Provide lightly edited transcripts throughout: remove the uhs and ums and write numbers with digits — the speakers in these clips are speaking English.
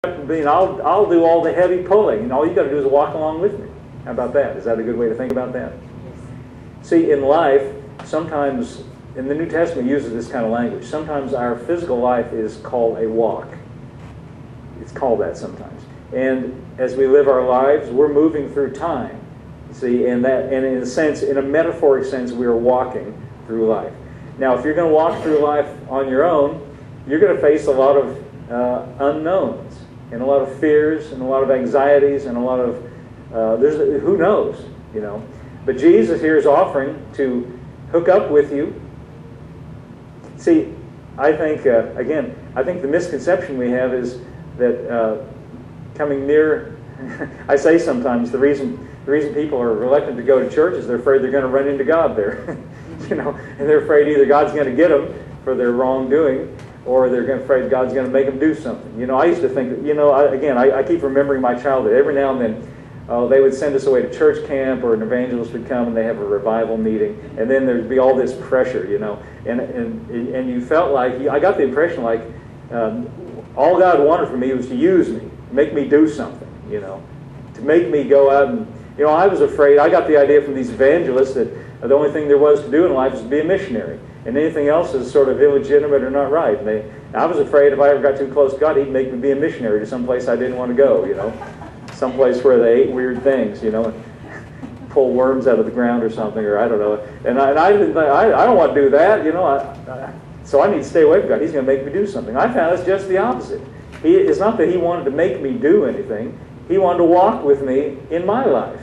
I'll do all the heavy pulling, and all you got to do is walk along with me. How about that? Is that a good way to think about that? See, in life, sometimes, and the New Testament uses this kind of language, sometimes our physical life is called a walk. It's called that sometimes. And as we live our lives, we're moving through time. See, and in a sense, in a metaphoric sense, we are walking through life. Now, if you're going to walk through life on your own, you're going to face a lot of unknowns, and a lot of fears, and a lot of anxieties, and a lot of who knows, you know. But Jesus here is offering to hook up with you. See, I think again, I think the misconception we have is that coming near. I say sometimes the reason people are reluctant to go to church is they're afraid they're going to run into God there, you know, and they're afraid either God's going to get them for their wrongdoing, or they're afraid God's going to make them do something. You know, I used to think that, you know, I keep remembering my childhood. Every now and then, they would send us away to church camp, or an evangelist would come and they have a revival meeting, and then there'd be all this pressure, you know, and you felt like, I got the impression like all God wanted from me was to use me, make me do something, you know, to make me go out and, you know, I was afraid. I got the idea from these evangelists that the only thing there was to do in life was to be a missionary, and anything else is sort of illegitimate or not right. And I was afraid if I ever got too close to God, He'd make me be a missionary to some place I didn't want to go, you know, some place where they ate weird things, you know, and pull worms out of the ground or something, or I don't know. And I didn't think, I don't want to do that, you know. So I need to stay away from God. He's going to make me do something. I found it's just the opposite. It's not that He wanted to make me do anything. He wanted to walk with me in my life.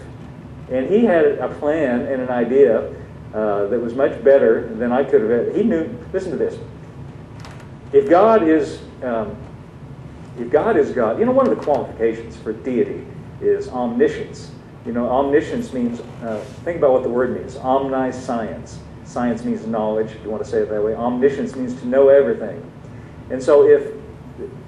And He had a plan and an idea that was much better than I could have had. He knew, listen to this. If God is God, you know, one of the qualifications for deity is omniscience. You know, omniscience means, think about what the word means, omniscience. Science means knowledge, if you want to say it that way. Omniscience means to know everything. And so if,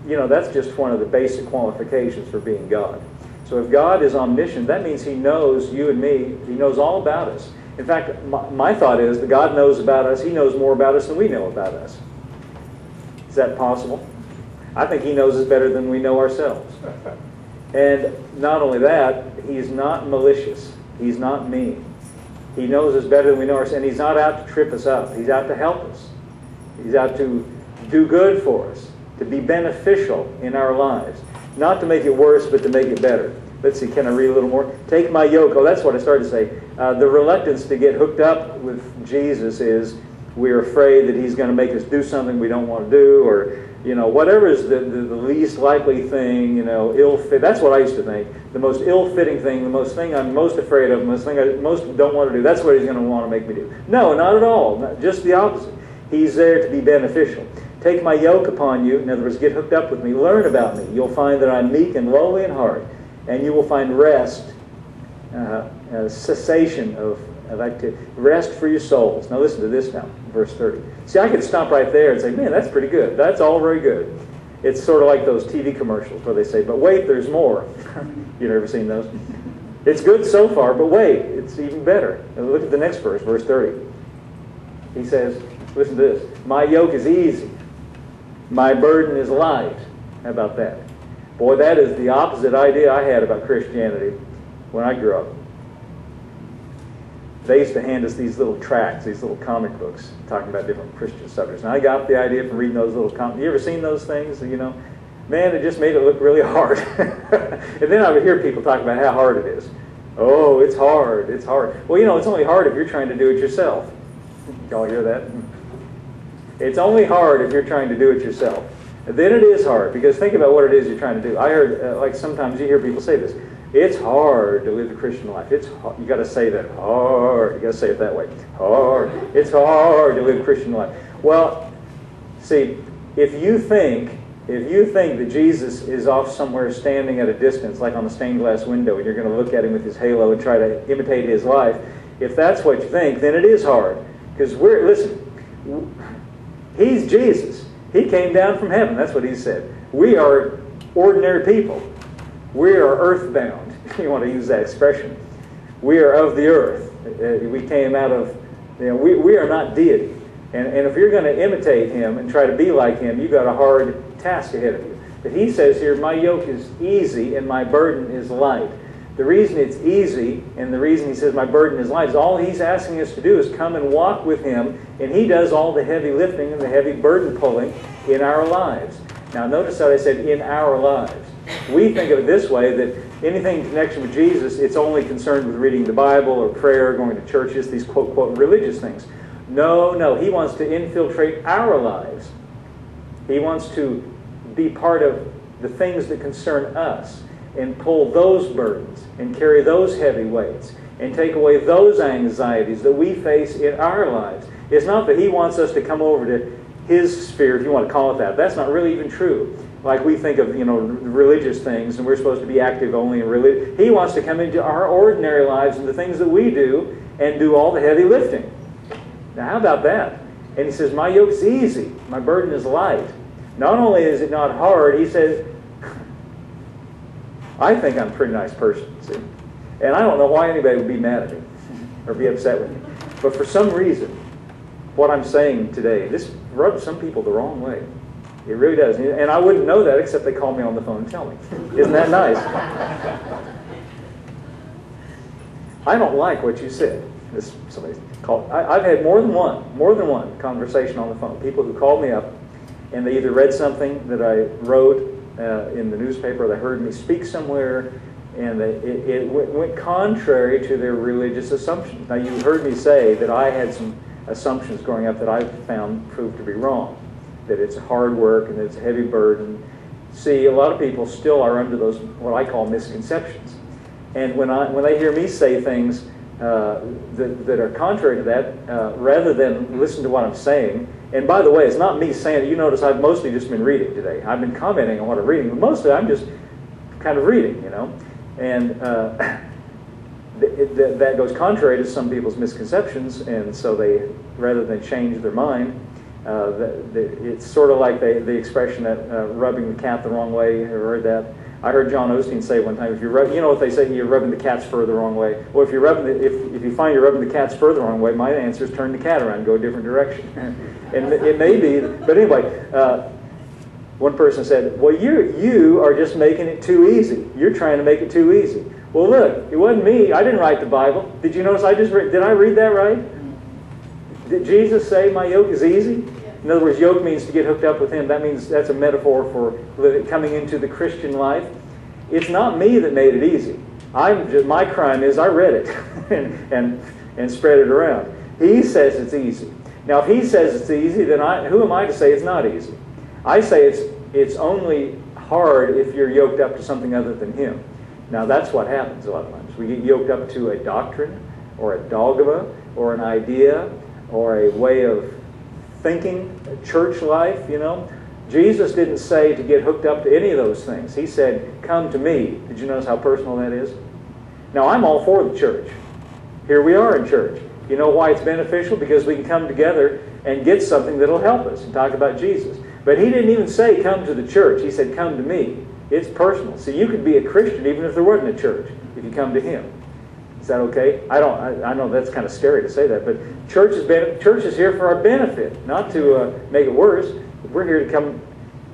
you know, that's just one of the basic qualifications for being God. So if God is omniscient, that means He knows you and me. He knows all about us. In fact, my thought is that God knows about us. He knows more about us than we know about us. Is that possible? I think He knows us better than we know ourselves. And not only that, He's not malicious. He's not mean. He knows us better than we know ourselves. And He's not out to trip us up. He's out to help us. He's out to do good for us, to be beneficial in our lives. Not to make it worse, but to make it better. Let's see, can I read a little more? Take my yoke. Oh, that's what I started to say. The reluctance to get hooked up with Jesus is we're afraid that He's going to make us do something we don't want to do, or, you know, whatever is the least likely thing, you know, ill-fit. That's what I used to think. The most ill-fitting thing, the most thing I'm most afraid of, the most thing I most don't want to do, that's what He's going to want to make me do. No, not at all. Just the opposite. He's there to be beneficial. Take my yoke upon you. In other words, get hooked up with me. Learn about me. You'll find that I'm meek and lowly in heart, and you will find rest, cessation of activity, rest for your souls. Now listen to this now, verse 30. See, I could stop right there and say, man, that's pretty good. That's all very good. It's sort of like those TV commercials where they say, but wait, there's more. You've ever seen those? It's good so far, but wait, it's even better. And look at the next verse, verse 30. He says, listen to this. My yoke is easy. My burden is light. How about that? Boy, that is the opposite idea I had about Christianity when I grew up. They used to hand us these little tracts, these little comic books, talking about different Christian subjects. And I got the idea from reading those little comics. You ever seen those things? You know, man, it just made it look really hard. And then I would hear people talk about how hard it is. Oh, it's hard. It's hard. Well, you know, it's only hard if you're trying to do it yourself. Y'all hear that? It's only hard if you're trying to do it yourself. And then it is hard, because think about what it is you're trying to do. I heard, like sometimes you hear people say this. It's hard to live the Christian life. It's hard. You got to say that. Hard. You got to say it that way. Hard. It's hard to live the Christian life. Well, see, if you think that Jesus is off somewhere standing at a distance, like on a stained glass window, and you're going to look at Him with His halo and try to imitate His life, if that's what you think, then it is hard. Because listen, He's Jesus. He came down from heaven. That's what He said. We are ordinary people. We are earthbound, if you want to use that expression. We are of the earth. We came out of, you know, we are not deity. And if you're going to imitate Him and try to be like Him, you've got a hard task ahead of you. But he says here, my yoke is easy and my burden is light. The reason it's easy and the reason he says my burden is light is all he's asking us to do is come and walk with him, and he does all the heavy lifting and the heavy burden pulling in our lives. Now notice how I said in our lives. We think of it this way, that anything in connection with Jesus, it's only concerned with reading the Bible or prayer, going to churches, these quote, quote, religious things. No, he wants to infiltrate our lives. He wants to be part of the things that concern us and pull those burdens and carry those heavy weights and take away those anxieties that we face in our lives. It's not that he wants us to come over to his sphere, if you want to call it that. That's not really even true. Like we think of, religious things, and we're supposed to be active only in religion. He wants to come into our ordinary lives and the things that we do and do all the heavy lifting. Now, how about that? And he says, my yoke's easy, my burden is light. Not only is it not hard, he says, I think I'm a pretty nice person, see? And I don't know why anybody would be mad at me or be upset with me. But for some reason, what I'm saying today, this rubs some people the wrong way. It really does. And I wouldn't know that except they call me on the phone and tell me. Isn't that nice? I don't like what you said. Somebody called. I've had more than one conversation on the phone. People who called me up and they either read something that I wrote in the newspaper, or they heard me speak somewhere, and it went contrary to their religious assumptions. Now, you heard me say that I had some assumptions growing up that I found proved to be wrong, that it's hard work and that it's a heavy burden. See, a lot of people still are under those, what I call misconceptions. And when they hear me say things that are contrary to that, rather than listen to what I'm saying, and by the way, it's not me saying it. You notice I've mostly just been reading today. I've been commenting on what I'm reading, but mostly I'm just kind of reading, And that goes contrary to some people's misconceptions, and so they, rather than change their mind, it's sort of like the expression that rubbing the cat the wrong way. Have you heard that? I heard John Osteen say one time, if you know what they say, you're rubbing the cat's fur the wrong way. Well, if you find you're rubbing the cat's fur the wrong way, my answer is turn the cat around and go a different direction. And it may be, but anyway, one person said, well, you are just making it too easy. You're trying to make it too easy. Well, look, it wasn't me. I didn't write the Bible. Did you notice did I read that right? Did Jesus say my yoke is easy? In other words, yoke means to get hooked up with him. That means that's a metaphor for coming into the Christian life. It's not me that made it easy. My crime is I read it and spread it around. He says it's easy. Now, if he says it's easy, then who am I to say it's not easy? I say it's only hard if you're yoked up to something other than him. Now, that's what happens a lot of times. We get yoked up to a doctrine or a dogma or an idea or a way of thinking, church life, Jesus didn't say to get hooked up to any of those things. He said, come to me. Did you notice how personal that is? Now, I'm all for the church. Here we are in church. You know why it's beneficial? Because we can come together and get something that'll help us and talk about Jesus. But he didn't even say come to the church. He said come to me. It's personal. So you could be a Christian even if there wasn't a church, if you come to him. Is that okay? I know that's kind of scary to say that, but church is here for our benefit, not to make it worse. We're here to come.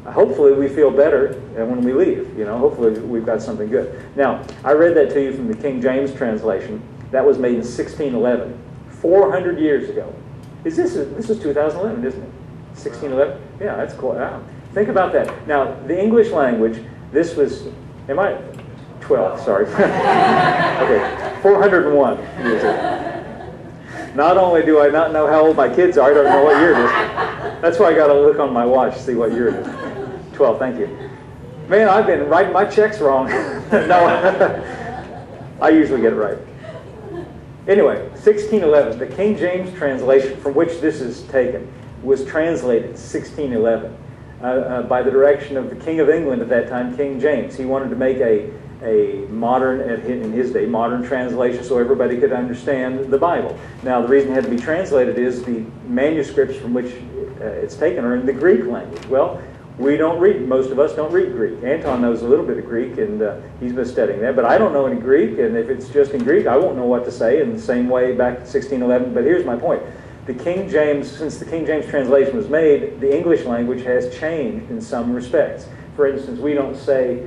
Hopefully we feel better when we leave. Hopefully we've got something good. Now, I read that to you from the King James translation. That was made in 1611, 400 years ago. This is 2011, isn't it? 1611? Yeah, that's cool. Wow. Think about that. Now, the English language, this was, 12, sorry. Okay, 401 years ago. Not only do I not know how old my kids are, I don't know what year it is. That's why I got to look on my watch to see what year it is. 12, thank you. Man, I've been writing my checks wrong. No, I usually get it right. Anyway, 1611, the King James translation from which this is taken was translated 1611 by the direction of the King of England at that time, King James. He wanted to make a modern, in his day, modern translation so everybody could understand the Bible. Now, the reason it had to be translated is the manuscripts from which it's taken are in the Greek language. Well, most of us don't read Greek. Anton knows a little bit of Greek, and he's been studying that, but I don't know any Greek, and if it's just in Greek, I won't know what to say in the same way back in 1611. But here's my point. Since the King James translation was made, the English language has changed in some respects. For instance, we don't say